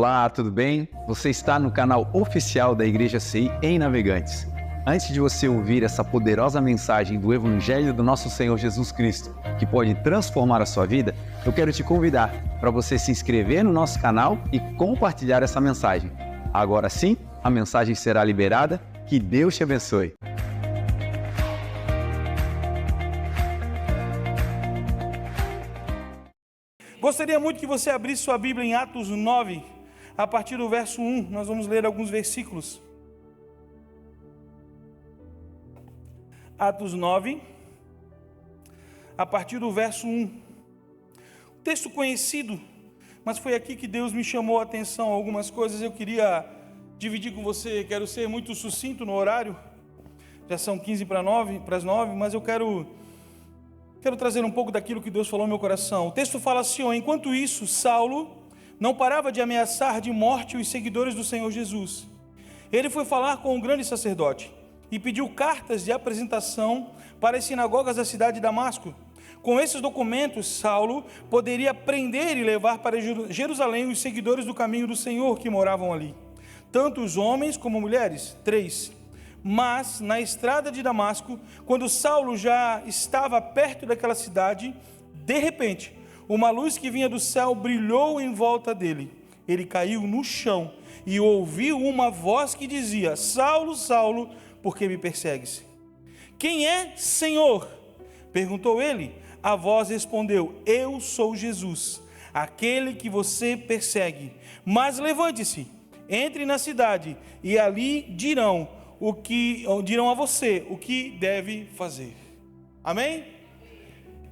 Olá, tudo bem? Você está no canal oficial da Igreja CI em Navegantes. Antes de você ouvir essa poderosa mensagem do Evangelho do nosso Senhor Jesus Cristo, que pode transformar a sua vida, eu quero te convidar para você se inscrever no nosso canal e compartilhar essa mensagem. Agora sim, a mensagem será liberada. Que Deus te abençoe. Gostaria muito que você abrisse sua Bíblia em Atos 9, a partir do verso 1. Nós vamos ler alguns versículos. Atos 9, a partir do verso 1. Texto conhecido, mas foi aqui que Deus me chamou a atenção. Algumas coisas eu queria dividir com você. Quero ser muito sucinto no horário. Já são 15 para as 9, mas eu quero trazer um pouco daquilo que Deus falou no meu coração. O texto fala assim: enquanto isso, Saulo não parava de ameaçar de morte os seguidores do Senhor Jesus. Ele foi falar com o grande sacerdote e pediu cartas de apresentação para as sinagogas da cidade de Damasco. Com esses documentos, Saulo poderia prender e levar para Jerusalém os seguidores do caminho do Senhor que moravam ali, tanto os homens como mulheres. 3. Mas, na estrada de Damasco, quando Saulo já estava perto daquela cidade, de repente, uma luz que vinha do céu brilhou em volta dele. Ele caiu no chão e ouviu uma voz que dizia: Saulo, Saulo, por que me persegues? Quem é, Senhor? Perguntou ele. A voz respondeu: Eu sou Jesus, aquele que você persegue. Mas levante-se, entre na cidade e ali dirão a você o que deve fazer. Amém?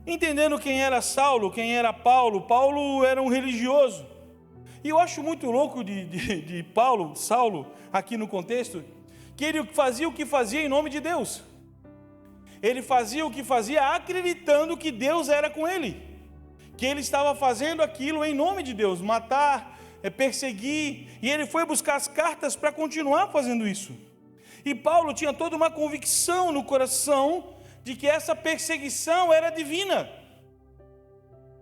Entendendo quem era Saulo, quem era Paulo. Paulo era um religioso. E eu acho muito louco de Saulo, aqui no contexto, que ele fazia o que fazia em nome de Deus. Ele fazia o que fazia acreditando que Deus era com ele, que ele estava fazendo aquilo em nome de Deus, matar, perseguir, e ele foi buscar as cartas para continuar fazendo isso. E Paulo tinha toda uma convicção no coração de que essa perseguição era divina,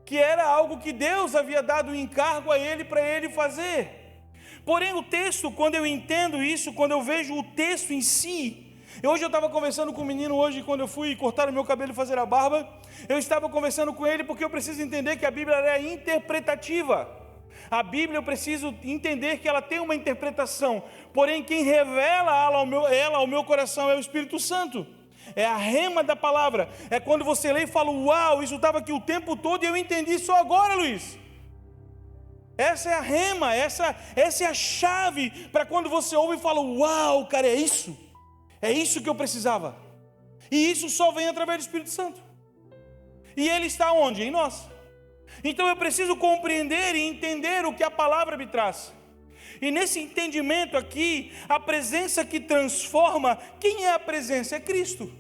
que era algo que Deus havia dado um encargo a ele para ele fazer. Porém, o texto, quando eu entendo isso, quando eu vejo o texto em si, hoje eu estava conversando com um menino, quando eu fui cortar o meu cabelo e fazer a barba, eu estava conversando com ele porque eu preciso entender que a Bíblia é interpretativa. A Bíblia, eu preciso entender que ela tem uma interpretação, porém quem revela ela ao meu coração é o Espírito Santo, é a rema da palavra, é quando você lê e fala: uau, isso estava aqui o tempo todo e eu entendi só agora, Luiz. Essa é a rema, essa é a chave para quando você ouve e fala: uau, cara, é isso que eu precisava. E isso só vem através do Espírito Santo, e ele está onde? Em nós. Então eu preciso compreender e entender o que a palavra me traz. E nesse entendimento aqui, a presença que transforma, quem é a presença? É Cristo.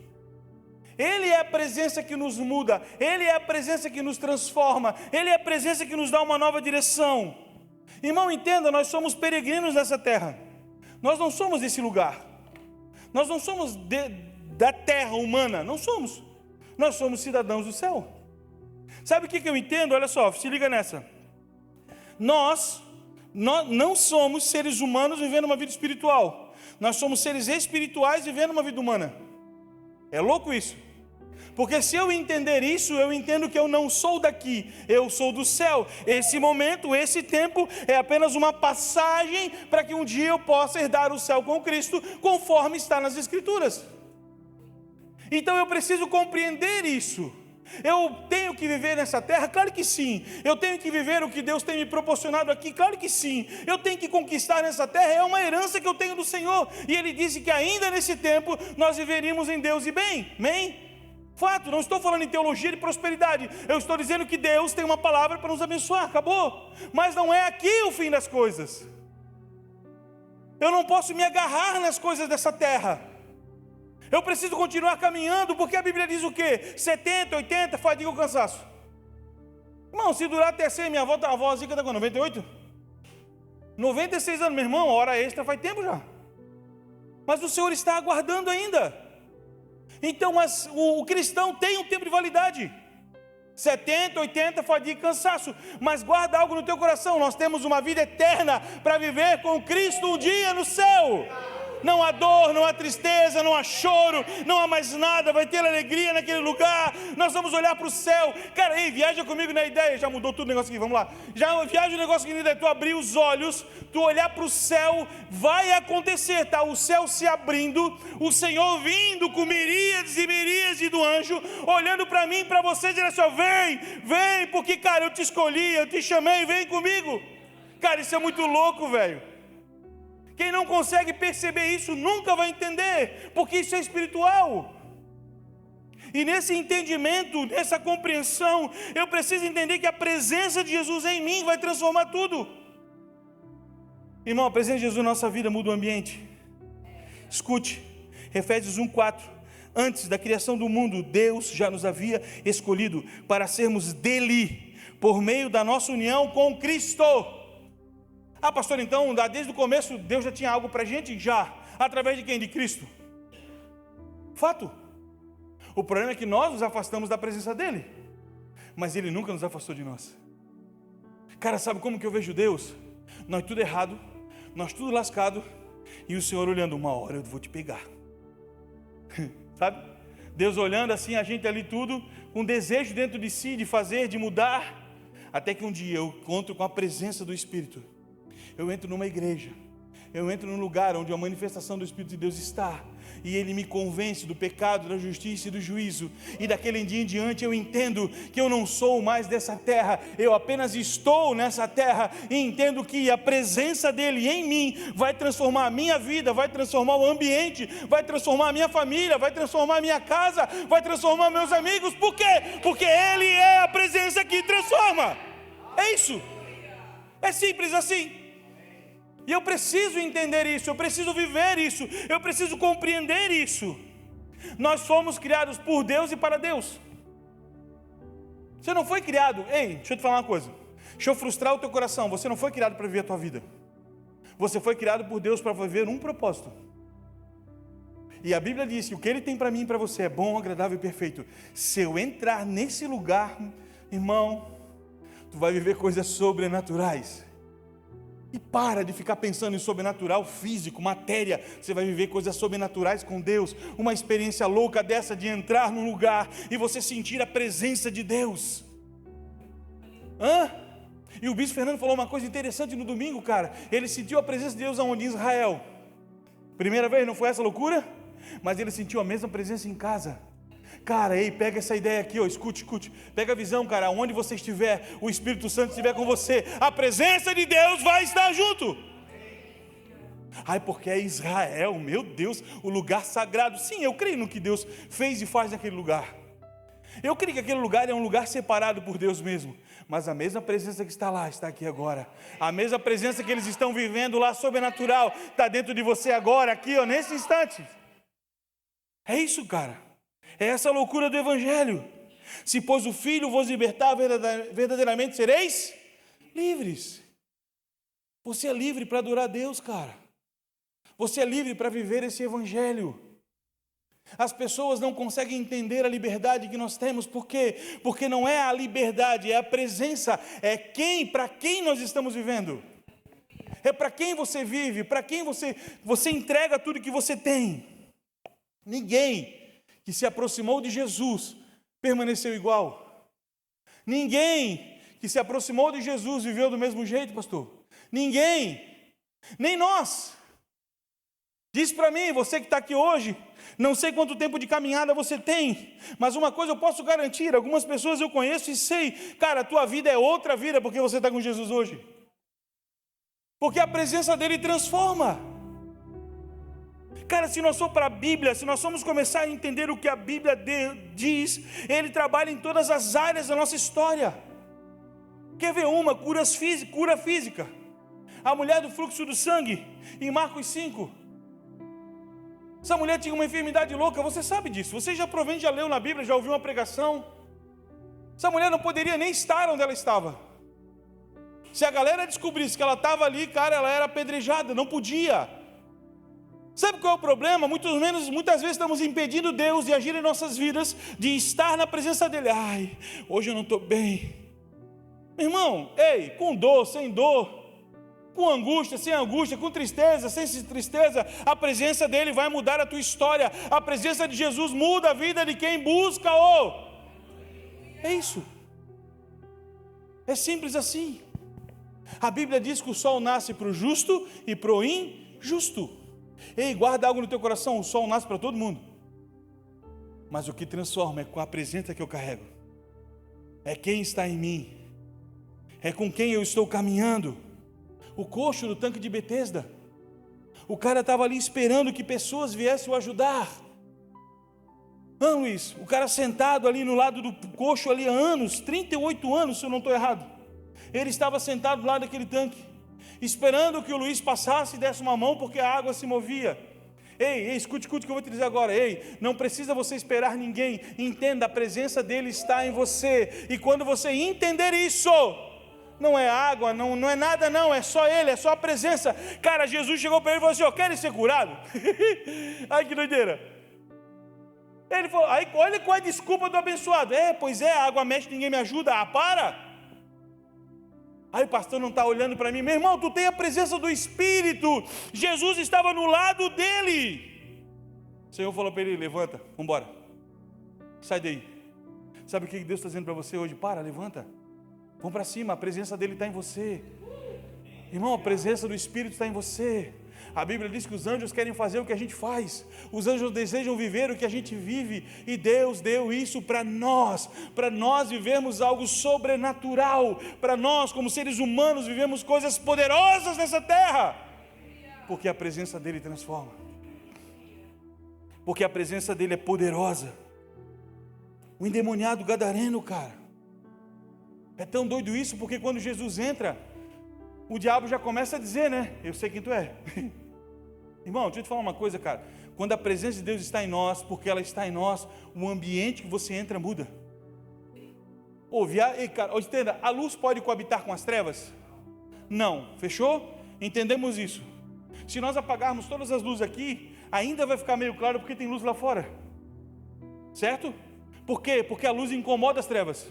Ele é a presença que nos muda, Ele é a presença que nos transforma, Ele é a presença que nos dá uma nova direção. Irmão, entenda, nós somos peregrinos nessa terra. Nós não somos desse lugar. Nós não somos da terra humana, não somos. Nós somos cidadãos do céu. Sabe o que eu entendo? Olha só, se liga nessa. Nós não somos seres humanos vivendo uma vida espiritual. Nós somos seres espirituais vivendo uma vida humana. É louco isso. Porque se eu entender isso, eu entendo que eu não sou daqui, eu sou do céu. Esse momento, esse tempo é apenas uma passagem para que um dia eu possa herdar o céu com Cristo, conforme está nas Escrituras. Então eu preciso compreender isso. Eu tenho que viver nessa terra? Claro que sim. Eu tenho que viver o que Deus tem me proporcionado aqui? Claro que sim. Eu tenho que conquistar nessa terra, é uma herança que eu tenho do Senhor. E Ele disse que ainda nesse tempo nós viveríamos em Deus e bem. Amém? Fato, não estou falando em teologia de prosperidade. Eu estou dizendo que Deus tem uma palavra para nos abençoar, acabou. Mas não é aqui o fim das coisas. Eu não posso me agarrar nas coisas dessa terra. Eu preciso continuar caminhando, porque a Bíblia diz o quê? 70, 80, fadiga ou cansaço. Irmão, se durar até 100, minha avó Zica está com 98? 96 anos, meu irmão, hora extra faz tempo já. Mas o Senhor está aguardando ainda. Então, o cristão tem um tempo de validade. 70, 80, fadiga e cansaço. Mas guarda algo no teu coração: nós temos uma vida eterna para viver com Cristo um dia no céu. Não há dor, não há tristeza, não há choro, não há mais nada, vai ter alegria naquele lugar. Nós vamos olhar para o céu. Cara, ei, viaja comigo na ideia. Já mudou tudo o negócio aqui, vamos lá. Já viaja o negócio aqui na ideia. Tu abrir os olhos, tu olhar para o céu, vai acontecer, tá? O céu se abrindo, o Senhor vindo com miríades e miríades do anjo, olhando para mim e para você, dizendo assim: ó, vem, porque, cara, eu te escolhi, eu te chamei, vem comigo. Cara, isso é muito louco, velho. Quem não consegue perceber isso nunca vai entender, porque isso é espiritual. E nesse entendimento, nessa compreensão, eu preciso entender que a presença de Jesus em mim vai transformar tudo. Irmão, a presença de Jesus na nossa vida muda o ambiente. Escute, Efésios 1:4. Antes da criação do mundo, Deus já nos havia escolhido para sermos dele, por meio da nossa união com Cristo. Ah, pastor, então, desde o começo, Deus já tinha algo para a gente? Já. Através de quem? De Cristo. Fato. O problema é que nós nos afastamos da presença dEle, mas Ele nunca nos afastou de nós. Cara, sabe como que eu vejo Deus? Nós tudo errado, nós tudo lascado, e o Senhor olhando: uma hora eu vou te pegar. Sabe? Deus olhando assim, a gente ali tudo, com desejo dentro de si, de fazer, de mudar, até que um dia eu encontro com a presença do Espírito. Eu entro numa igreja, eu entro num lugar onde a manifestação do Espírito de Deus está, e Ele me convence do pecado, da justiça e do juízo, e daquele dia em diante eu entendo que eu não sou mais dessa terra, eu apenas estou nessa terra, e entendo que a presença dEle em mim vai transformar a minha vida, vai transformar o ambiente, vai transformar a minha família, vai transformar a minha casa, vai transformar meus amigos. Por quê? Porque Ele é a presença que transforma. É isso, é simples assim. E eu preciso entender isso, eu preciso viver isso, eu preciso compreender isso. Nós fomos criados por Deus e para Deus. Você não foi criado, ei, deixa eu te falar uma coisa, deixa eu frustrar o teu coração, você não foi criado para viver a tua vida. Você foi criado por Deus para viver um propósito. E a Bíblia diz que o que Ele tem para mim e para você é bom, agradável e perfeito. Se eu entrar nesse lugar, irmão, tu vai viver coisas sobrenaturais. E para de ficar pensando em sobrenatural, físico, matéria. Você vai viver coisas sobrenaturais com Deus. Uma experiência louca dessa de entrar num lugar e você sentir a presença de Deus. E o bispo Fernando falou uma coisa interessante no domingo, cara. Ele sentiu a presença de Deus aonde? Em Israel. Primeira vez, não foi essa loucura? Mas ele sentiu a mesma presença em casa. Cara, ei, pega essa ideia aqui, ó, escute. Pega a visão, cara, onde você estiver, o Espírito Santo estiver com você, a presença de Deus vai estar junto. Ai, porque é Israel, meu Deus, o lugar sagrado. Sim, eu creio no que Deus fez e faz naquele lugar. Eu creio que aquele lugar é um lugar separado por Deus mesmo. Mas a mesma presença que está lá, está aqui agora. A mesma presença que eles estão vivendo lá, sobrenatural, está dentro de você agora, aqui, ó, nesse instante. É isso, cara. É essa loucura do Evangelho. Se pois o Filho vos libertar, verdadeiramente sereis livres. Você é livre para adorar a Deus, cara. Você é livre para viver esse Evangelho. As pessoas não conseguem entender a liberdade que nós temos. Por quê? Porque não é a liberdade, é a presença. É para quem nós estamos vivendo. É para quem você vive, para quem você entrega tudo que você tem. Ninguém que se aproximou de Jesus permaneceu igual. Ninguém que se aproximou de Jesus viveu do mesmo jeito, pastor. Ninguém, nem nós. Diz para mim, você que está aqui hoje, não sei quanto tempo de caminhada você tem, mas uma coisa eu posso garantir, algumas pessoas eu conheço e sei, cara, a tua vida é outra vida porque você está com Jesus hoje. Porque a presença dele transforma. Cara, se nós formos para a Bíblia, se nós formos começar a entender o que a Bíblia diz, Ele trabalha em todas as áreas da nossa história. Quer ver uma? Cura física. A mulher do fluxo do sangue, em Marcos 5. Essa mulher tinha uma enfermidade louca, você sabe disso. Você já provavelmente já leu na Bíblia, já ouviu uma pregação. Essa mulher não poderia nem estar onde ela estava. Se a galera descobrisse que ela estava ali, cara, ela era apedrejada, não podia. Sabe qual é o problema? Muitas vezes estamos impedindo Deus de agir em nossas vidas, de estar na presença dEle. Ai, hoje eu não estou bem. Meu irmão, ei, com dor, sem dor, com angústia, sem angústia, com tristeza, sem tristeza, a presença dEle vai mudar a tua história. A presença de Jesus muda a vida de quem busca-o. É isso. É simples assim. A Bíblia diz que o sol nasce para o justo e para o injusto. Ei, guarda algo no teu coração, o sol nasce para todo mundo. Mas o que transforma é com a presença que eu carrego. É quem está em mim. É com quem eu estou caminhando. O coxo do tanque de Betesda. O cara estava ali esperando que pessoas viessem o ajudar. Não, Luiz, o cara sentado ali no lado do coxo ali há anos, 38 anos, se eu não estou errado. Ele estava sentado do lado daquele tanque, esperando que o Luiz passasse e desse uma mão, porque a água se movia. Ei, escute o que eu vou te dizer agora. Ei, não precisa você esperar ninguém. Entenda, a presença dele está em você. E quando você entender isso, não é água, não é nada não, é só ele, é só a presença. Cara, Jesus chegou para ele e falou assim: querem ser curado? Ai, que doideira. Ele falou, aí olha qual é a desculpa do abençoado. Pois é, a água mexe, ninguém me ajuda. Para. Aí o pastor não está olhando para mim. Meu irmão, tu tem a presença do Espírito. Jesus estava no lado dele. O Senhor falou para ele: levanta, vamos embora, sai daí. Sabe o que Deus está dizendo para você hoje? Para, levanta, vamos para cima. A presença dele está em você. Irmão, a presença do Espírito está em você. A Bíblia diz que os anjos querem fazer o que a gente faz. Os anjos desejam viver o que a gente vive. E Deus deu isso para nós vivermos algo sobrenatural. Para nós, como seres humanos, vivemos coisas poderosas nessa terra. Porque a presença dele transforma. Porque a presença dele é poderosa. O endemoniado gadareno, cara. É tão doido isso, porque quando Jesus entra, o diabo já começa a dizer, né? Eu sei quem tu é. Irmão, deixa eu te falar uma coisa, cara. Quando a presença de Deus está em nós, porque ela está em nós, o ambiente que você entra muda. Entenda, a luz pode coabitar com as trevas? Não, fechou? Entendemos isso. Se nós apagarmos todas as luzes aqui, ainda vai ficar meio claro porque tem luz lá fora. Certo? Por quê? Porque a luz incomoda as trevas.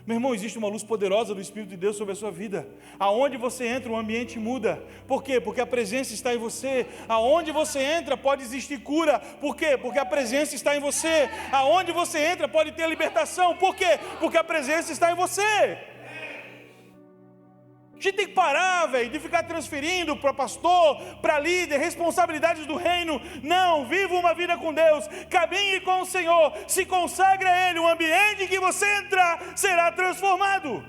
Meu irmão, existe uma luz poderosa do Espírito de Deus sobre a sua vida. Aonde você entra, o ambiente muda. Por quê? Porque a presença está em você. Aonde você entra, pode existir cura. Por quê? Porque a presença está em você. Aonde você entra, pode ter libertação. Por quê? Porque a presença está em você. A gente tem que parar, velho, de ficar transferindo para pastor, para líder, responsabilidades do reino. Não, viva uma vida com Deus, caminhe com o Senhor, se consagre a Ele. O ambiente em que você entrar será transformado.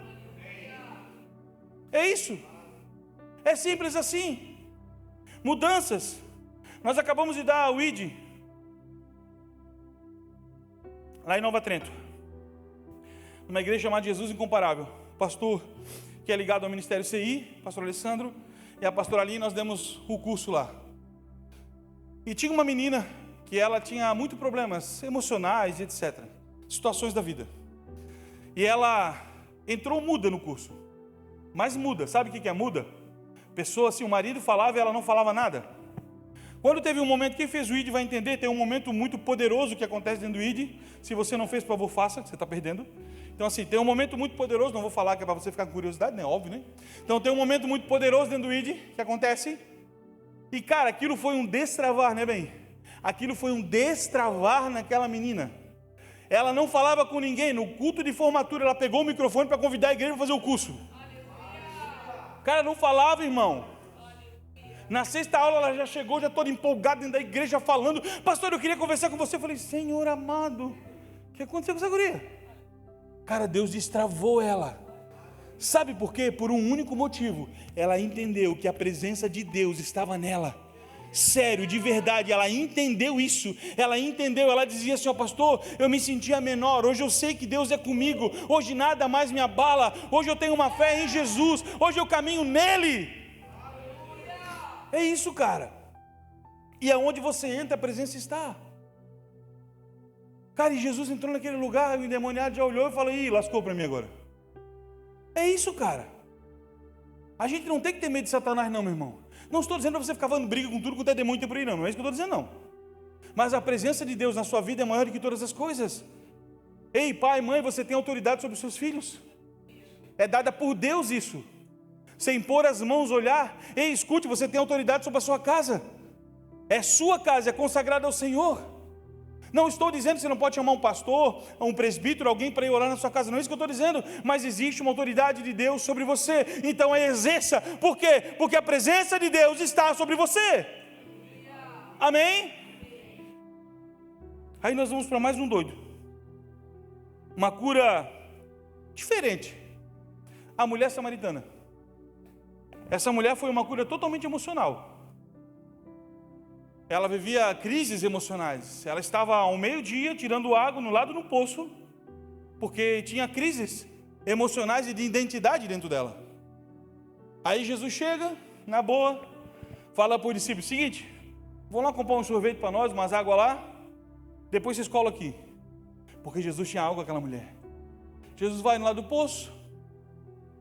É isso. É simples assim. Mudanças. Nós acabamos de dar o ID lá em Nova Trento, uma igreja chamada Jesus Incomparável. Pastor que é ligado ao Ministério CI, pastor Alessandro, e a pastora Aline, nós demos o curso lá. E tinha uma menina que ela tinha muitos problemas emocionais e etc. Situações da vida. E ela entrou muda no curso. Mas muda, sabe o que é muda? Pessoa assim, o marido falava e ela não falava nada. Quando teve um momento, quem fez o ID vai entender, tem um momento muito poderoso que acontece dentro do ID. Se você não fez, por favor, faça, que você está perdendo. Então assim, tem um momento muito poderoso, não vou falar que é para você ficar com curiosidade, né? Óbvio, né? Então tem um momento muito poderoso dentro do ID que acontece. E cara, aquilo foi um destravar, né, bem? Aquilo foi um destravar naquela menina. Ela não falava com ninguém. No culto de formatura, ela pegou o microfone para convidar a igreja para fazer o curso. Cara, não falava, irmão. Na sexta aula ela já chegou, já toda empolgada dentro da igreja falando: pastor, eu queria conversar com você. Eu falei: Senhor amado, o que aconteceu com essa guria? Cara, Deus destravou ela. Sabe por quê? Por um único motivo. Ela entendeu que a presença de Deus estava nela. Sério, de verdade, ela entendeu isso. Ela entendeu, ela dizia assim: ó pastor, eu me sentia menor. Hoje eu sei que Deus é comigo. Hoje nada mais me abala. Hoje eu tenho uma fé em Jesus. Hoje eu caminho nele. É isso, cara. E aonde você entra, a presença está. Cara, e Jesus entrou naquele lugar, o endemoniado já olhou e falou: ih, lascou para mim agora. É isso, cara. A gente não tem que ter medo de Satanás não, meu irmão. Não estou dizendo para você ficar falando briga com tudo quanto é demônio tem por aí, não é isso que eu estou dizendo, não. Mas a presença de Deus na sua vida é maior do que todas as coisas. Ei, pai, mãe, você tem autoridade sobre os seus filhos. É dada por Deus isso. Sem pôr as mãos, olhar. Ei, escute, você tem autoridade sobre a sua casa. É sua casa, é consagrada ao Senhor. Não estou dizendo que você não pode chamar um pastor, um presbítero, alguém para ir orar na sua casa. Não é isso que eu estou dizendo. Mas existe uma autoridade de Deus sobre você. Então exerça. Por quê? Porque a presença de Deus está sobre você. Amém? Aí nós vamos para mais um doido. Uma cura diferente. A mulher samaritana. Essa mulher foi uma cura totalmente emocional. Ela vivia crises emocionais. Ela estava ao meio-dia tirando água no lado do poço, porque tinha crises emocionais e de identidade dentro dela. Aí Jesus chega, na boa, fala para o discípulo: seguinte, vão lá comprar um sorvete para nós, umas águas lá, depois vocês colam aqui. Porque Jesus tinha algo com aquela mulher. Jesus vai no lado do poço,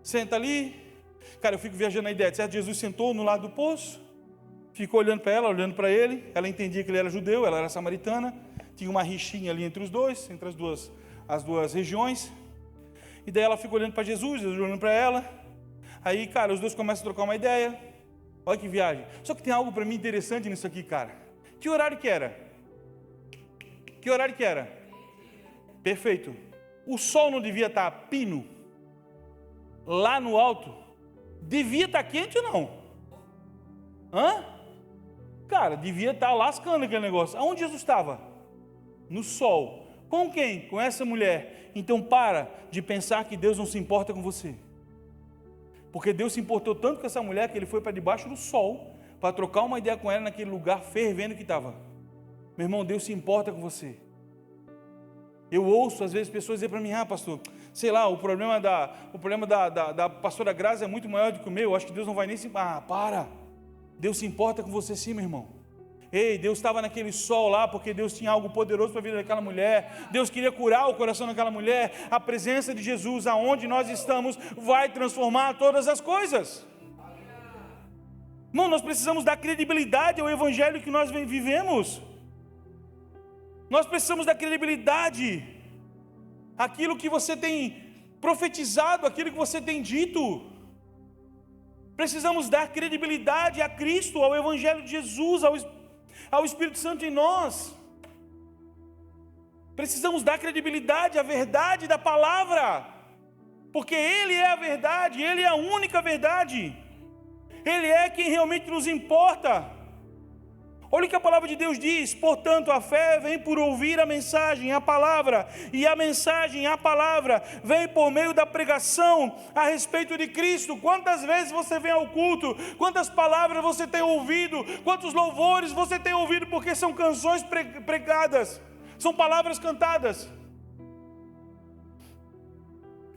senta ali. Cara, eu fico viajando na ideia, certo? Jesus sentou no lado do poço, ficou olhando para ela, olhando para ele. Ela entendia que ele era judeu, ela era samaritana. Tinha uma rixinha ali entre os dois, entre as duas regiões. E daí ela fica olhando para Jesus, Jesus olhando para ela. Aí, cara, os dois começam a trocar uma ideia. Olha que viagem. Só que tem algo para mim interessante nisso aqui, cara. Que horário que era? Que horário que era? Perfeito. O sol não devia estar a pino? Lá no alto? Devia estar quente ou não? Hã? Cara, devia estar lascando aquele negócio. Aonde Jesus estava? No sol. Com quem? Com essa mulher. Então para de pensar que Deus não se importa com você. Porque Deus se importou tanto com essa mulher que ele foi para debaixo do sol para trocar uma ideia com ela naquele lugar fervendo que estava. Meu irmão, Deus se importa com você. Eu ouço às vezes pessoas dizer para mim: ah, pastor, sei lá, o problema da pastora Graça é muito maior do que o meu, eu acho que Deus não vai nem se... Ah, para! Deus se importa com você sim, meu irmão. Ei, Deus estava naquele sol lá porque Deus tinha algo poderoso para a vida daquela mulher. Deus queria curar o coração daquela mulher. A presença de Jesus, aonde nós estamos, vai transformar todas as coisas. Irmão, nós precisamos dar credibilidade ao evangelho que nós vivemos. Nós precisamos dar credibilidade àquilo que você tem profetizado, àquilo que você tem dito. Precisamos dar credibilidade a Cristo, ao evangelho de Jesus, ao Espírito Santo em nós. Precisamos dar credibilidade à verdade da palavra, porque Ele é a verdade, Ele é a única verdade. Ele é quem realmente nos importa. Olha o que a palavra de Deus diz: portanto a fé vem por ouvir a mensagem, a palavra, e a mensagem, a palavra, vem por meio da pregação a respeito de Cristo. Quantas vezes você vem ao culto? Quantas palavras você tem ouvido? Quantos louvores você tem ouvido? Porque são canções pregadas, são palavras cantadas.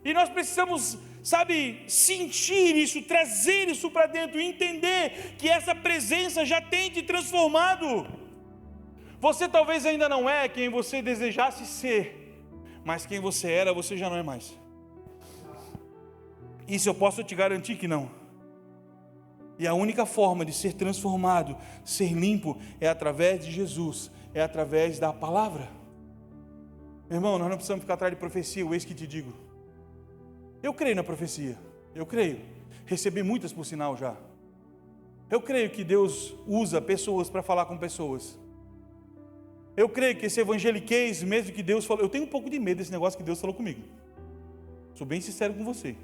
E nós precisamos, sentir isso, trazer isso para dentro, entender que essa presença já tem te transformado. Você talvez ainda não é quem você desejasse ser, mas quem você era, você já não é mais. Isso eu posso te garantir que não. E a única forma de ser transformado, ser limpo, é através de Jesus, é através da palavra. Meu irmão, nós não precisamos ficar atrás de profecia, eu eis que te digo. Eu creio na profecia, eu creio. Recebi muitas por sinal já. Eu creio que Deus usa pessoas para falar com pessoas. Eu creio que esse evangeliquez, mesmo que Deus falou, eu tenho um pouco de medo desse negócio que Deus falou comigo. Sou bem sincero com você.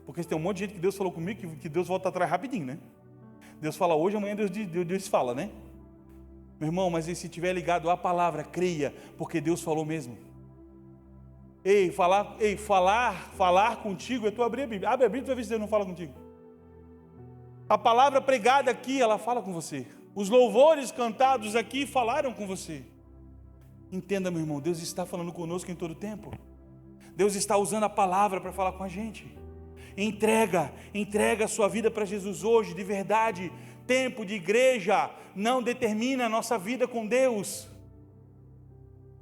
Porque tem um monte de gente que Deus falou comigo, que Deus volta atrás rapidinho, né? Deus fala hoje, amanhã Deus fala, né? Meu irmão, mas se estiver ligado à palavra, creia, porque Deus falou mesmo. Falar contigo é tu abrir a Bíblia. Abre a Bíblia para ver se Deus não fala contigo. A palavra pregada aqui, ela fala com você. Os louvores cantados aqui falaram com você. Entenda, meu irmão, Deus está falando conosco em todo tempo. Deus está usando a palavra para falar com a gente. Entrega a sua vida para Jesus hoje, de verdade. Tempo de igreja não determina a nossa vida com Deus.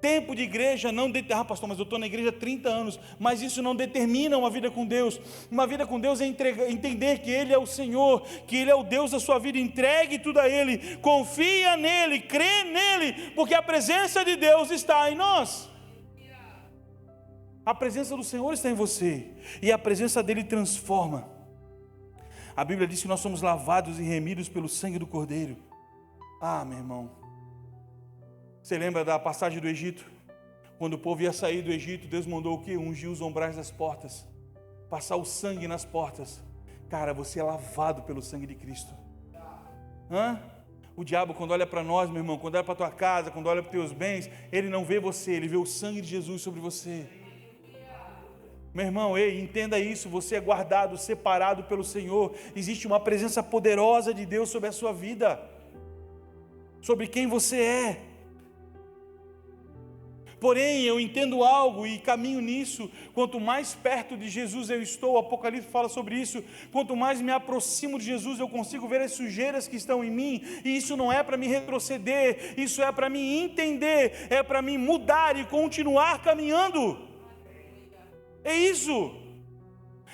Tempo de igreja não determina, pastor, mas eu estou na igreja há 30 anos, mas isso não determina uma vida com Deus. Uma vida com Deus é entender que Ele é o Senhor, que Ele é o Deus da sua vida. Entregue tudo a Ele, confia nele, crê nele, porque a presença de Deus está em nós. A presença do Senhor está em você, e a presença dele transforma. A Bíblia diz que nós somos lavados e remidos pelo sangue do Cordeiro. Ah, meu irmão, você lembra da passagem do Egito? Quando o povo ia sair do Egito, Deus mandou o quê? Ungir os umbrais das portas, passar o sangue nas portas. Cara, você é lavado pelo sangue de Cristo. O diabo, quando olha para nós, meu irmão, quando olha para a tua casa, quando olha para os teus bens, ele não vê você, ele vê o sangue de Jesus sobre você. Meu irmão, ei, entenda isso, você é guardado, separado pelo Senhor. Existe uma presença poderosa de Deus sobre a sua vida, sobre quem você é. Porém, eu entendo algo e caminho nisso. Quanto mais perto de Jesus eu estou, o Apocalipse fala sobre isso. Quanto mais me aproximo de Jesus, eu consigo ver as sujeiras que estão em mim. E isso não é para me retroceder, isso é para me entender, é para me mudar e continuar caminhando. É isso.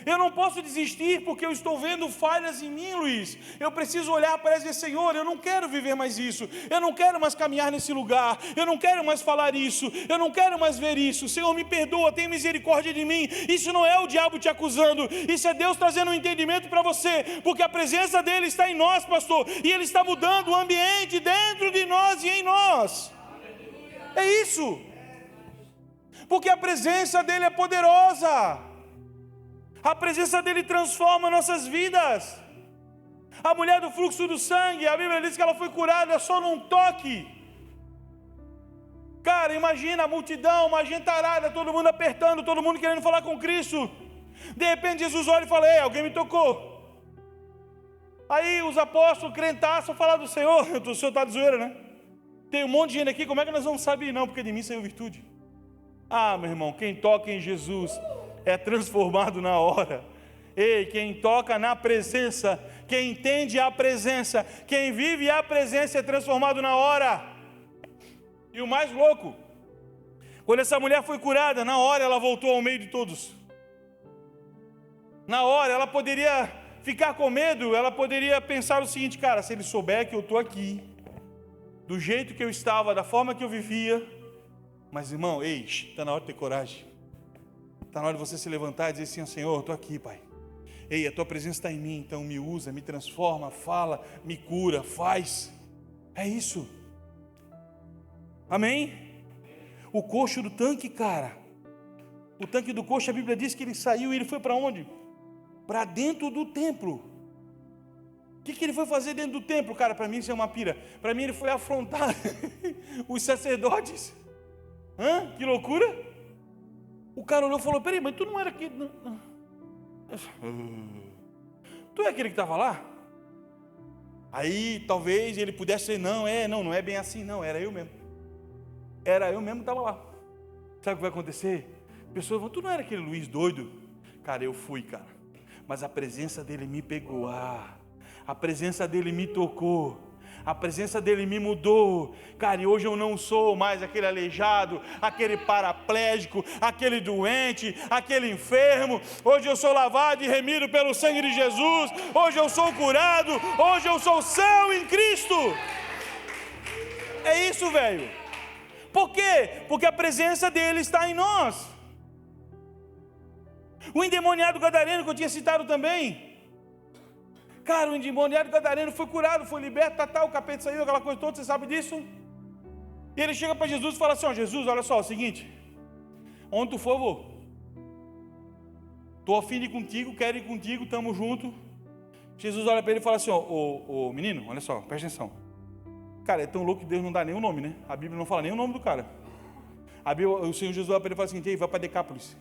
Eu não posso desistir porque eu estou vendo falhas em mim, Luiz. Eu preciso olhar para esse Senhor, eu não quero viver mais isso. Eu não quero mais caminhar nesse lugar. Eu não quero mais falar isso. Eu não quero mais ver isso. Senhor, me perdoa, tem misericórdia de mim. Isso não é o diabo te acusando. Isso é Deus trazendo um entendimento para você. Porque a presença dele está em nós, pastor. E ele está mudando o ambiente dentro de nós e em nós. É isso. Porque a presença dele é poderosa. A presença dele transforma nossas vidas. A mulher do fluxo do sangue, a Bíblia diz que ela foi curada só num toque. Cara, imagina a multidão, uma gentarada, todo mundo apertando, todo mundo querendo falar com Cristo. De repente Jesus olha e fala: ei, alguém me tocou. Aí os apóstolos crentaços falam do Senhor. O Senhor está de zoeira, né? Tem um monte de gente aqui, como é que nós vamos saber? Não, porque de mim saiu virtude. Ah, meu irmão, quem toca em Jesus é transformado na hora. Ei, quem toca na presença, quem entende a presença, quem vive a presença é transformado na hora. E o mais louco, quando essa mulher foi curada, na hora ela voltou ao meio de todos. Na hora ela poderia ficar com medo, ela poderia pensar o seguinte: cara, se ele souber que eu estou aqui, do jeito que eu estava, da forma que eu vivia. Mas irmão, ei, está na hora de ter coragem. Está na hora de você se levantar e dizer assim: Senhor, estou aqui, Pai. Ei, a Tua presença está em mim, então me usa, me transforma, fala, me cura, faz. É isso. Amém? O coxo do tanque, cara. O tanque do coxo, a Bíblia diz que ele saiu e ele foi para onde? Para dentro do templo. O que ele foi fazer dentro do templo? Cara, para mim isso é uma pira. Para mim ele foi afrontar os sacerdotes. Que loucura. O cara olhou e falou: peraí, mas tu não era aquele... Tu é aquele que estava lá? Aí talvez ele pudesse dizer: não é bem assim, não, era eu mesmo. Era eu mesmo que estava lá. Sabe o que vai acontecer? Pessoas vão: tu não era aquele Luiz doido? Cara, eu fui, cara. Mas a presença dele me pegou. A presença dele me tocou. A presença dele me mudou. Cara, e hoje eu não sou mais aquele aleijado, aquele paraplégico, aquele doente, aquele enfermo. Hoje eu sou lavado e remido pelo sangue de Jesus. Hoje eu sou curado. Hoje eu sou são em Cristo. É isso, velho. Por quê? Porque a presença dele está em nós. O endemoniado gadareno que eu tinha citado também. Cara, o endemoniado gadareno foi curado, foi liberto, o capeta saiu, aquela coisa toda, você sabe disso? E ele chega para Jesus e fala assim: ó, Jesus, olha só, é o seguinte, onde tu for eu vou. Estou a fim de ir contigo, quero ir contigo, estamos juntos. Jesus olha para ele e fala assim: ó, menino, olha só, presta atenção. Cara, é tão louco que Deus não dá nem o nome, né? A Bíblia não fala nem o nome do cara. O Senhor Jesus olha para ele e fala assim: ei, vai para Decápolis.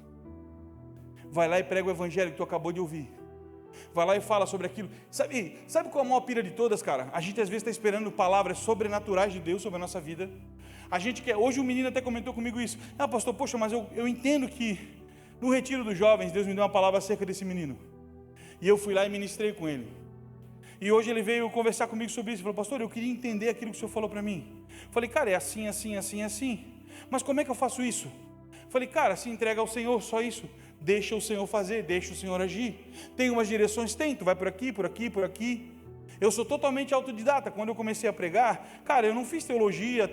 Vai lá e prega o evangelho que tu acabou de ouvir. Vai lá e fala sobre aquilo. Sabe qual é a maior pira de todas, cara? A gente às vezes está esperando palavras sobrenaturais de Deus sobre a nossa vida. A gente quer. Hoje um menino até comentou comigo isso: ah, pastor, poxa, mas eu entendo que no retiro dos jovens Deus me deu uma palavra acerca desse menino. E eu fui lá e ministrei com ele. E hoje ele veio conversar comigo sobre isso. Ele falou: pastor, eu queria entender aquilo que o senhor falou para mim. Eu falei: cara, é assim, assim, assim, assim. Mas como é que eu faço isso? Falei, cara, se entrega ao Senhor, só isso. Deixa o Senhor fazer, deixa o Senhor agir. Tem umas direções? Tem, tu vai por aqui, por aqui, por aqui. Eu sou totalmente autodidata. Quando eu comecei a pregar, cara, eu não fiz teologia,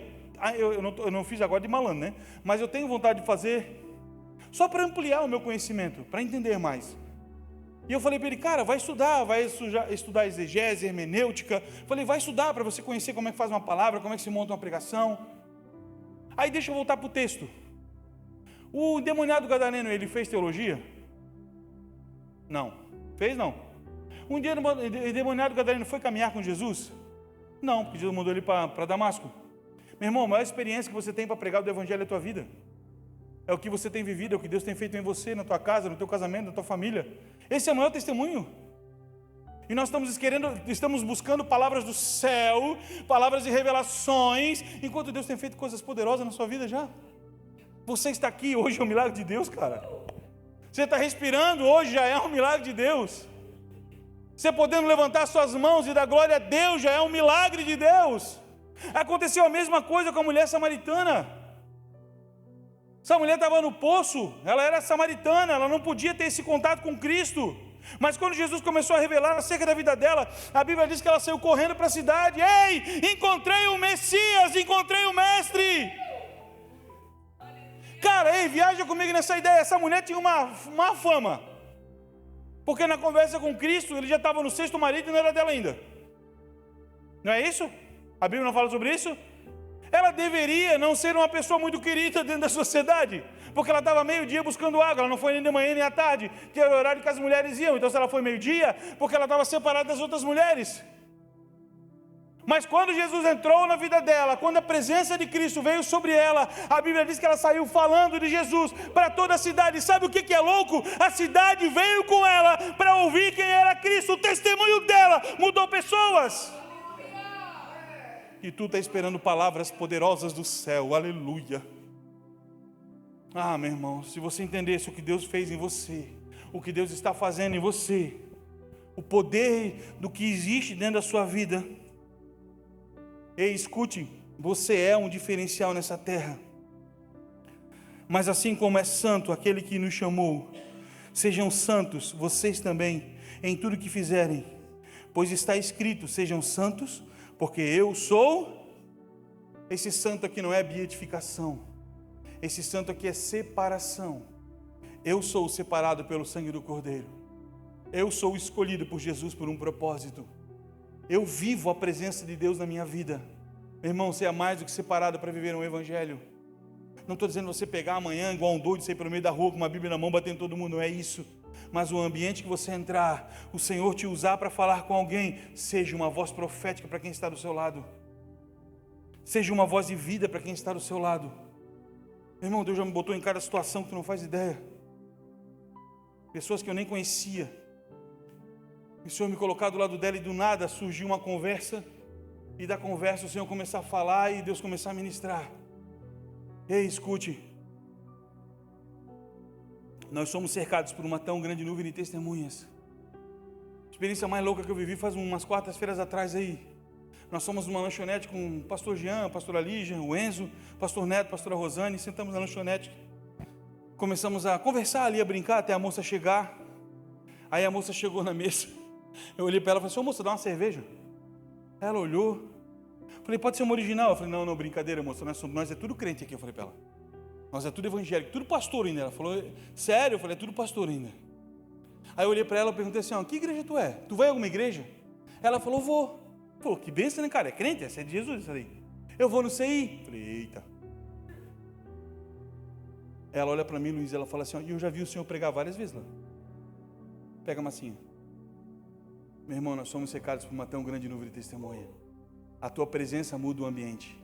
eu não fiz agora de malandro, né? Mas eu tenho vontade de fazer só para ampliar o meu conhecimento, para entender mais. E eu falei para ele, cara, vai estudar exegese, hermenêutica. Falei, vai estudar para você conhecer como é que faz uma palavra, como é que se monta uma pregação. Aí deixa eu voltar para o texto. O endemoniado gadareno, ele fez teologia? Não. Fez não. Um dia o endemoniado gadareno foi caminhar com Jesus? Não, porque Jesus mandou ele para Damasco. Meu irmão, a maior experiência que você tem para pregar o evangelho é a tua vida. É o que você tem vivido, é o que Deus tem feito em você, na tua casa, no teu casamento, na tua família. Esse é o maior testemunho. E nós estamos buscando palavras do céu, palavras de revelações, enquanto Deus tem feito coisas poderosas na sua vida já. Você está aqui, hoje é um milagre de Deus, cara. Você está respirando, hoje já é um milagre de Deus. Você podendo levantar suas mãos e dar glória a Deus, já é um milagre de Deus. Aconteceu a mesma coisa com a mulher samaritana. Essa mulher estava no poço, ela era samaritana, ela não podia ter esse contato com Cristo. Mas quando Jesus começou a revelar acerca da vida dela, a Bíblia diz que ela saiu correndo para a cidade. Ei, encontrei o Messias, encontrei o Mestre. Cara, ei, viaja comigo nessa ideia. Essa mulher tinha uma má fama, porque na conversa com Cristo, ele já estava no sexto marido e não era dela ainda. Não é isso? A Bíblia não fala sobre isso? Ela deveria não ser uma pessoa muito querida dentro da sociedade, porque ela estava meio-dia buscando água, ela não foi nem de manhã nem à tarde, que era o horário que as mulheres iam. Então se ela foi meio-dia, porque ela estava separada das outras mulheres. Mas quando Jesus entrou na vida dela, quando a presença de Cristo veio sobre ela, a Bíblia diz que ela saiu falando de Jesus para toda a cidade. E sabe o que é louco? A cidade veio com ela para ouvir quem era Cristo. O testemunho dela mudou pessoas. E tu está esperando palavras poderosas do céu, aleluia. Ah, meu irmão, se você entendesse o que Deus fez em você, o que Deus está fazendo em você, o poder do que existe dentro da sua vida. Ei, escute, você é um diferencial nessa terra. Mas assim como é santo aquele que nos chamou, sejam santos vocês também em tudo que fizerem, pois está escrito, sejam santos, porque eu sou. Esse santo aqui não é beatificação, esse santo aqui é separação. Eu sou separado pelo sangue do Cordeiro, eu sou escolhido por Jesus por um propósito. Eu vivo a presença de Deus na minha vida. Meu irmão, você é mais do que separado para viver um evangelho. Não estou dizendo você pegar amanhã igual um doido, sair pelo meio da rua com uma Bíblia na mão, batendo todo mundo, não é isso. Mas o ambiente que você entrar, o Senhor te usar para falar com alguém, seja uma voz profética para quem está do seu lado, seja uma voz de vida para quem está do seu lado. Meu irmão, Deus já me botou em cada situação que tu não faz ideia. Pessoas que eu nem conhecia, o Senhor me colocar do lado dela e do nada surgiu uma conversa, e da conversa o Senhor começar a falar e Deus começar a ministrar. Ei, escute, nós somos cercados por uma tão grande nuvem de testemunhas. A experiência mais louca que eu vivi faz umas quartas-feiras atrás aí. Nós fomos numa lanchonete com o pastor Jean, a pastora Lígia, o Enzo, o pastor Neto, a pastora Rosane, sentamos na lanchonete, começamos a conversar ali, a brincar, até a moça chegar. Aí a moça chegou na mesa, eu olhei para ela e falei assim, ô moça, dá uma cerveja. Ela olhou, falei, pode ser uma original? Eu falei, não, brincadeira moça, nós é tudo crente aqui, eu falei para ela. Nós é tudo evangélico, tudo pastor ainda. Ela falou, sério? Eu falei, é tudo pastor ainda. Aí eu olhei para ela e perguntei assim, que igreja tu é? Tu vai a alguma igreja? Ela falou, vou. Pô, que bênção, né, cara? É crente? Essa é de Jesus, essa aí. Eu vou no CI. Falei, eita. Ela olha para mim, Luiz, ela fala assim, eu já vi o Senhor pregar várias vezes lá. Pega a massinha. Meu irmão, nós somos cercados por uma tão grande nuvem de testemunha. A tua presença muda o ambiente.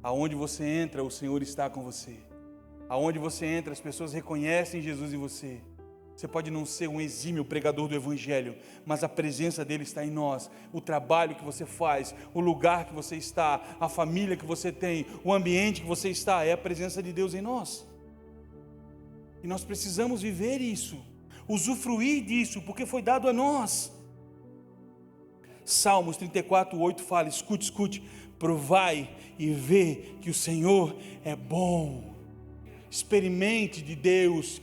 Aonde você entra, o Senhor está com você. Aonde você entra, as pessoas reconhecem Jesus em você. Você pode não ser um exímio pregador do Evangelho, mas a presença dele está em nós. O trabalho que você faz, o lugar que você está, a família que você tem, o ambiente que você está, é a presença de Deus em nós. E nós precisamos viver isso, usufruir disso, porque foi dado a nós. Salmos 34:8 fala, escute, provai e vê que o Senhor é bom. Experimente de Deus,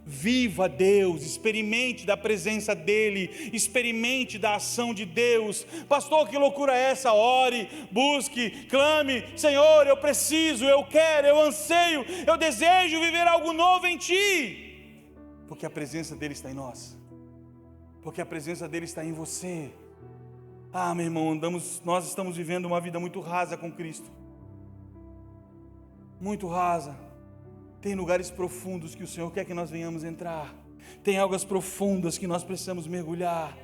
viva Deus, experimente da presença dEle, experimente da ação de Deus. Pastor, que loucura é essa? Ore, busque, clame: Senhor, eu preciso, eu quero, eu anseio, eu desejo viver algo novo em Ti, porque a presença dEle está em nós, porque a presença dEle está em você. Meu irmão, nós estamos vivendo uma vida muito rasa com Cristo, muito rasa. Tem lugares profundos que o Senhor quer que nós venhamos entrar, tem águas profundas que nós precisamos mergulhar,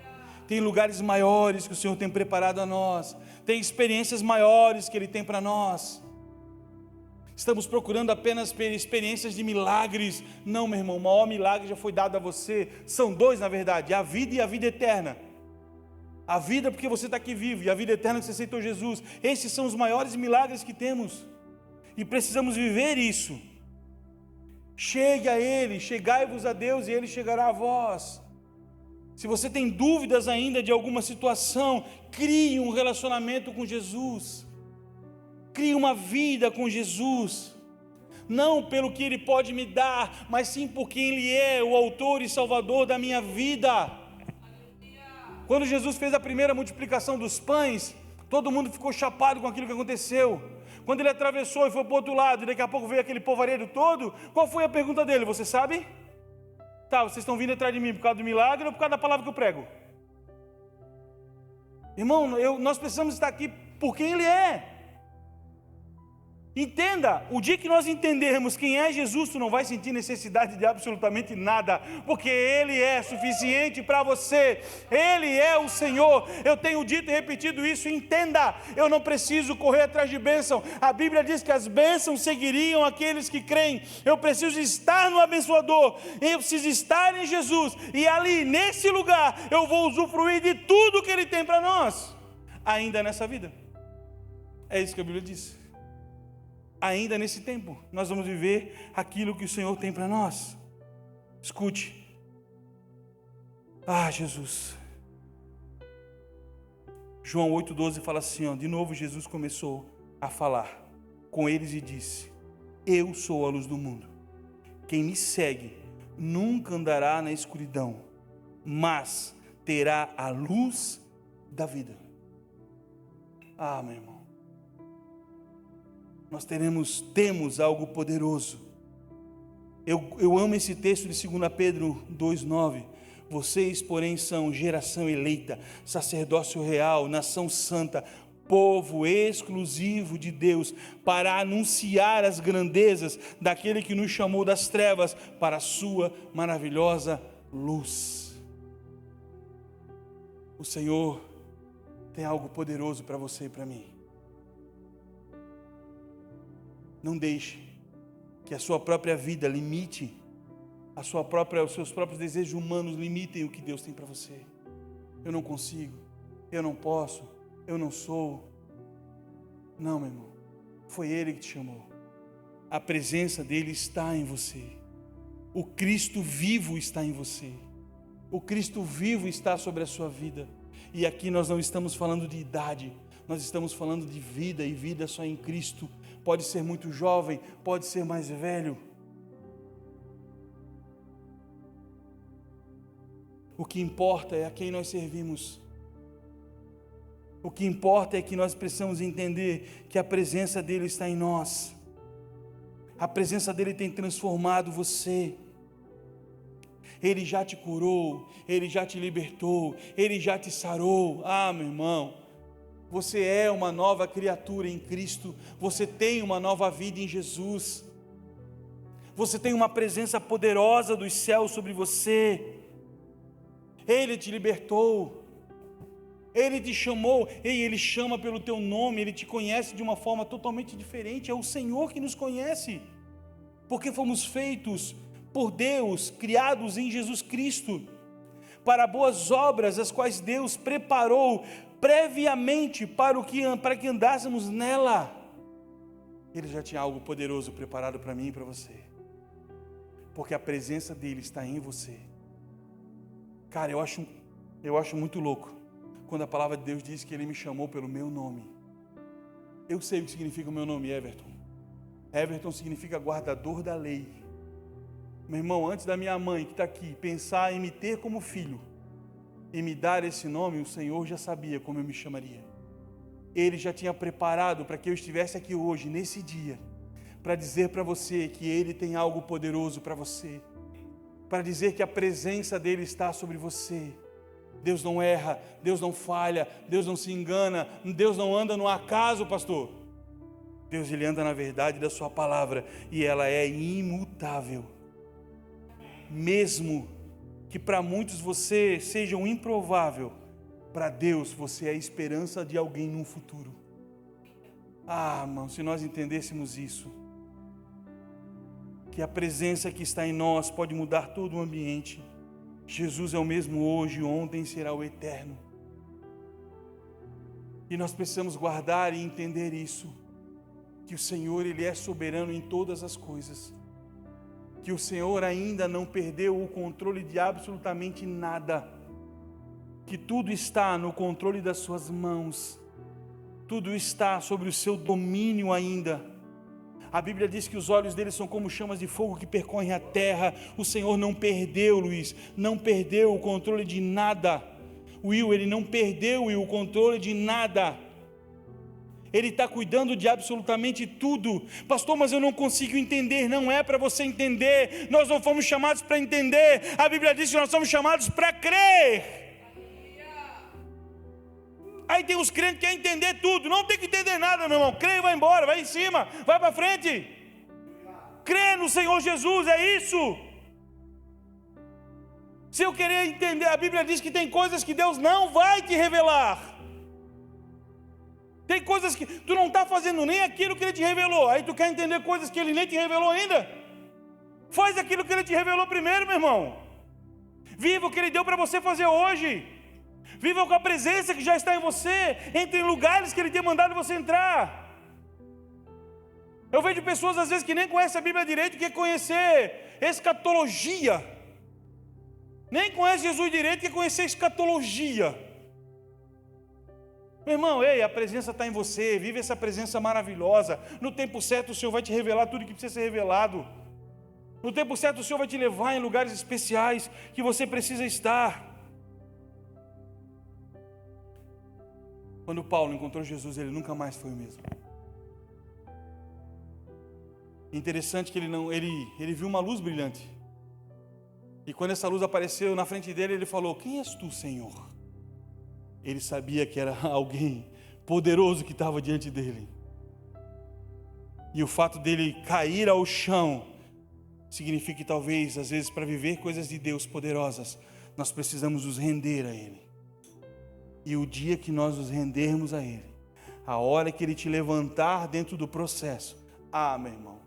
tem lugares maiores que o Senhor tem preparado a nós, tem experiências maiores que Ele tem para nós. Estamos procurando apenas experiências de milagres. Não, meu irmão, o maior milagre já foi dado a você. São dois, na verdade: a vida e a vida eterna. A vida porque você está aqui vivo, e a vida eterna que você aceitou Jesus. Esses são os maiores milagres que temos, e precisamos viver isso. Chegue a Ele, chegai-vos a Deus e Ele chegará a vós. Se você tem dúvidas ainda de alguma situação, crie um relacionamento com Jesus, crie uma vida com Jesus, não pelo que Ele pode me dar, mas sim por quem Ele é, o autor e salvador da minha vida. Quando Jesus fez a primeira multiplicação dos pães, todo mundo ficou chapado com aquilo que aconteceu. Quando Ele atravessou e foi para o outro lado, e daqui a pouco veio aquele povareiro todo, qual foi a pergunta dele? Você sabe? Tá, vocês estão vindo atrás de mim por causa do milagre ou por causa da palavra que eu prego? Irmão, nós precisamos estar aqui por quem Ele é. Entenda, o dia que nós entendermos quem é Jesus, tu não vai sentir necessidade de absolutamente nada, porque Ele é suficiente para você, Ele é o Senhor. Eu tenho dito e repetido isso, entenda, eu não preciso correr atrás de bênção. A Bíblia diz que as bênçãos seguiriam aqueles que creem. Eu preciso estar no abençoador, eu preciso estar em Jesus, e ali, nesse lugar, eu vou usufruir de tudo que Ele tem para nós, ainda nessa vida. É isso que a Bíblia diz. Ainda nesse tempo, nós vamos viver aquilo que o Senhor tem para nós. Escute. Jesus. João 8,12 fala assim, de novo Jesus começou a falar com eles e disse: eu sou a luz do mundo. Quem me segue nunca andará na escuridão, mas terá a luz da vida. Meu irmão. Nós temos algo poderoso. Eu amo esse texto de 2 Pedro 2,9. Vocês, porém, são geração eleita, sacerdócio real, nação santa, povo exclusivo de Deus, para anunciar as grandezas daquele que nos chamou das trevas para a sua maravilhosa luz. O Senhor tem algo poderoso para você e para mim. Não deixe que a sua própria vida limite, os seus próprios desejos humanos limitem o que Deus tem para você. Eu não consigo, eu não posso, eu não sou. Não, meu irmão, foi Ele que te chamou. A presença dEle está em você. O Cristo vivo está em você. O Cristo vivo está sobre a sua vida. E aqui nós não estamos falando de idade, nós estamos falando de vida, e vida só em Cristo. Pode ser muito jovem, pode ser mais velho. O que importa é a quem nós servimos. O que importa é que nós precisamos entender que a presença dEle está em nós. A presença dEle tem transformado você. Ele já te curou, Ele já te libertou, Ele já te sarou. Meu irmão, você é uma nova criatura em Cristo, você tem uma nova vida em Jesus, você tem uma presença poderosa dos céus sobre você. Ele te libertou, Ele te chamou, Ele chama pelo teu nome, Ele te conhece de uma forma totalmente diferente. É o Senhor que nos conhece, porque fomos feitos por Deus, criados em Jesus Cristo, para boas obras, as quais Deus preparou previamente para que andássemos nela. Ele já tinha algo poderoso preparado para mim e para você, porque a presença dEle está em você. Cara, eu acho muito louco quando a palavra de Deus diz que Ele me chamou pelo meu nome. Eu sei o que significa o meu nome, Everton. Everton significa guardador da lei. Meu irmão, antes da minha mãe, que está aqui, pensar em me ter como filho e me dar esse nome, o Senhor já sabia como eu me chamaria. Ele já tinha preparado para que eu estivesse aqui hoje, nesse dia, para dizer para você que Ele tem algo poderoso para você, para dizer que a presença dEle está sobre você. Deus não erra, Deus não falha, Deus não se engana, Deus não anda no acaso, pastor. Deus, Ele anda na verdade da sua palavra, e ela é imutável. Mesmo que para muitos você seja um improvável, para Deus você é a esperança de alguém no futuro. Irmão, se nós entendêssemos isso, que a presença que está em nós pode mudar todo o ambiente. Jesus é o mesmo hoje, ontem, será o eterno. E nós precisamos guardar e entender isso, que o Senhor, Ele é soberano em todas as coisas, que o Senhor ainda não perdeu o controle de absolutamente nada, que tudo está no controle das suas mãos, tudo está sobre o seu domínio ainda. A Bíblia diz que os olhos dele são como chamas de fogo que percorrem a terra. O Senhor não perdeu, Luiz, não perdeu o controle de nada. Will, Ele não perdeu o controle de nada. Ele está cuidando de absolutamente tudo. Pastor, mas eu não consigo entender. Não é para você entender. Nós não fomos chamados para entender. A Bíblia diz que nós somos chamados para crer. Aí tem os crentes que querem entender tudo. Não tem que entender nada, meu irmão. Crê e vai embora, vai em cima, vai para frente. Crê no Senhor Jesus, é isso. Se eu querer entender, a Bíblia diz que tem coisas que Deus não vai te revelar. Tem coisas que tu não está fazendo nem aquilo que Ele te revelou. Aí tu quer entender coisas que Ele nem te revelou ainda. Faz aquilo que Ele te revelou primeiro, meu irmão. Viva o que Ele deu para você fazer hoje. Viva com a presença que já está em você. Entre em lugares que Ele tem mandado você entrar. Eu vejo pessoas às vezes que nem conhecem a Bíblia direito, quer conhecer escatologia. Nem conhece Jesus direito, quer conhecer escatologia. Meu irmão, a presença está em você. Vive essa presença maravilhosa. No tempo certo o Senhor vai te revelar tudo que precisa ser revelado. No tempo certo o Senhor vai te levar em lugares especiais que você precisa estar. Quando Paulo encontrou Jesus, ele nunca mais foi o mesmo. Interessante que ele viu uma luz brilhante. E quando essa luz apareceu na frente dele, ele falou: quem és tu, Senhor? Ele sabia que era alguém poderoso que estava diante dele. E o fato dele cair ao chão significa que talvez, às vezes, para viver coisas de Deus poderosas, nós precisamos nos render a Ele. E o dia que nós nos rendermos a Ele, a hora que Ele te levantar dentro do processo, meu irmão,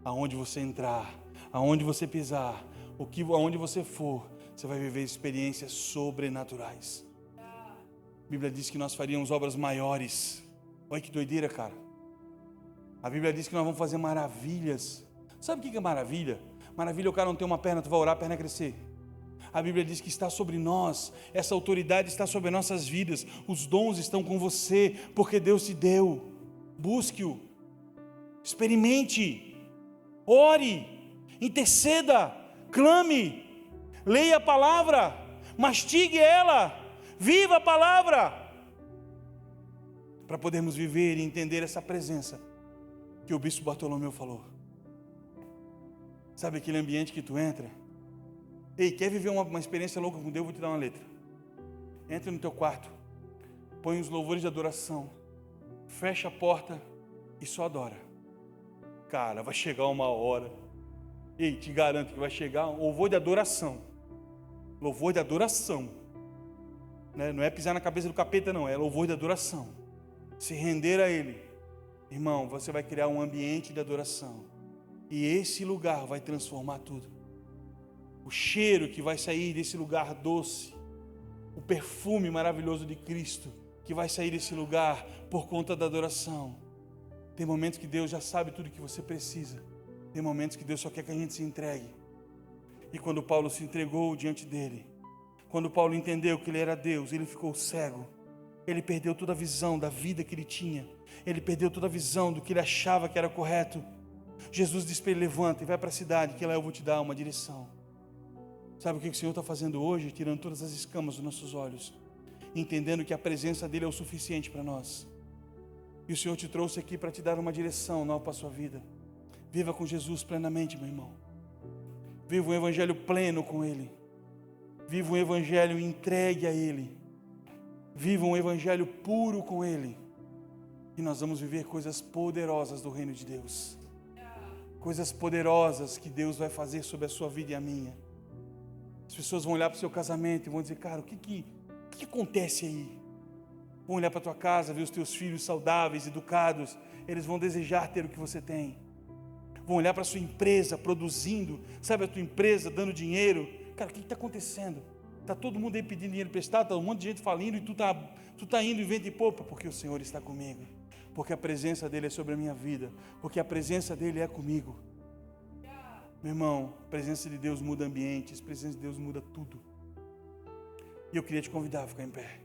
aonde você entrar, aonde você pisar, aonde você for, você vai viver experiências sobrenaturais. A Bíblia diz que nós faríamos obras maiores. Olha que doideira, cara. A Bíblia diz que nós vamos fazer maravilhas. Sabe o que é maravilha? Maravilha é o cara não ter uma perna, tu vai orar, a perna crescer. A Bíblia diz que está sobre nós, essa autoridade está sobre nossas vidas, os dons estão com você, porque Deus te deu. Busque-o, experimente, ore, interceda, clame, leia a palavra, mastigue ela, viva a palavra, para podermos viver e entender essa presença que o bispo Bartolomeu falou. Sabe aquele ambiente que tu entra? Quer viver uma experiência louca com Deus? Vou te dar uma letra. Entra no teu quarto, põe os louvores de adoração, fecha a porta e só adora. Cara, vai chegar uma hora, te garanto que vai chegar um louvor de adoração. Louvor de adoração, né? Não é pisar na cabeça do capeta, não, é louvor de adoração. Se render a Ele, irmão, você vai criar um ambiente de adoração, e esse lugar vai transformar tudo. O cheiro que vai sair desse lugar doce, o perfume maravilhoso de Cristo que vai sair desse lugar por conta da adoração. Tem momentos que Deus já sabe tudo que você precisa. Tem momentos que Deus só quer que a gente se entregue. E quando Paulo se entregou diante dele, quando Paulo entendeu que ele era Deus, ele ficou cego. Ele perdeu toda a visão da vida que ele tinha. Ele perdeu toda a visão do que ele achava que era correto. Jesus disse para ele: levanta e vai para a cidade, que lá eu vou te dar uma direção. Sabe o que o Senhor está fazendo hoje? Tirando todas as escamas dos nossos olhos, entendendo que a presença dele é o suficiente para nós. E o Senhor te trouxe aqui para te dar uma direção nova para a sua vida. Viva com Jesus plenamente, meu irmão. Viva um evangelho pleno com Ele. Viva um evangelho entregue a Ele. Viva um evangelho puro com Ele. E nós vamos viver coisas poderosas do reino de Deus. Coisas poderosas que Deus vai fazer sobre a sua vida e a minha. As pessoas vão olhar para o seu casamento e vão dizer: cara, o que acontece aí? Vão olhar para a tua casa, ver os teus filhos saudáveis, educados. Eles vão desejar ter o que você tem. Vão olhar para a sua empresa produzindo, sabe, a tua empresa dando dinheiro. Cara, o que está acontecendo? Está todo mundo aí pedindo dinheiro emprestado, está um monte de gente falindo, e tu tá indo em vento e popa. Porque o Senhor está comigo, porque a presença dEle é sobre a minha vida, porque a presença dEle é comigo. Meu irmão, a presença de Deus muda ambientes, a presença de Deus muda tudo. E eu queria te convidar a ficar em pé.